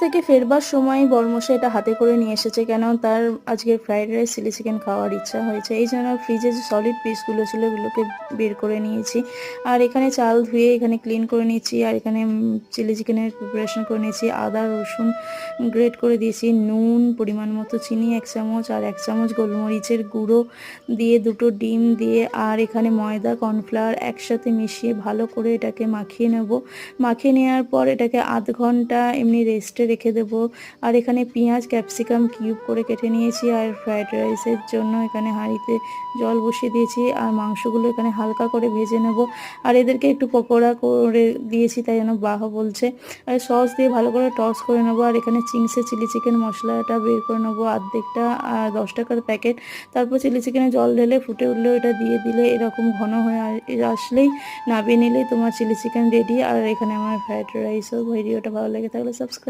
থেকে ফেরবার সময় বরমশাই এটা হাতে করে নিয়ে এসেছে, কেন তার আজকে ফ্রাইড রাইস চিলি চিকেন খাওয়ার ইচ্ছা হয়েছে। এই জন্য ফ্রিজে যে সলিড পিসগুলো ছিল ওগুলোকে বের করে নিয়েছি। আর এখানে চাল ধুয়ে এখানে ক্লিন করে নিয়েছি। আর এখানে চিলি চিকেনের প্রিপারেশন করে নিয়েছি। আদা রসুন গ্রেট করে দিয়েছি, নুন পরিমাণ মতো, চিনি 1 চামচ, আর 1 চামচ গোলমরিচের গুঁড়ো দিয়ে, 2টো ডিম দিয়ে, আর এখানে ময়দা কর্নফ্লাওয়ার একসাথে মিশিয়ে ভালো করে এটাকে মাখিয়ে নেব। মাখিয়ে নেওয়ার পর এটাকে আধ ঘন্টা এমনি রেস্টে রেখে দেবো। আর এখানে পেঁয়াজ ক্যাপসিকাম কিউব করে কেটে নিয়েছি। আর ফ্রাইড রাইসের জন্য এখানে হাঁড়িতে জল বসিয়ে দিয়েছি। আর মাংসগুলো এখানে হালকা করে ভেজে নেব। আর এদেরকে একটু পকোড়া করে দিয়েছি, তাই জন্য বাহ বলছে। আর সস দিয়ে ভালো করে টস করে নেবো। আর এখানে চিংসে চিলি চিকেন মশলাটা বের করে নেবো, অর্ধেকটা, 10 টাকার প্যাকেট। তারপর চিলি চিকেনে জল ঢেলে ফুটে উঠলেও এটা দিয়ে দিলে এরকম ঘন হয়ে আসলেই নামিয়ে নিলেই তোমার চিলি চিকেন রেডি। আর এখানে আমার ফ্রাইড রাইসও। ভিডিওটা ভালো লেগে থাকলে সাবস্ক্রাইব।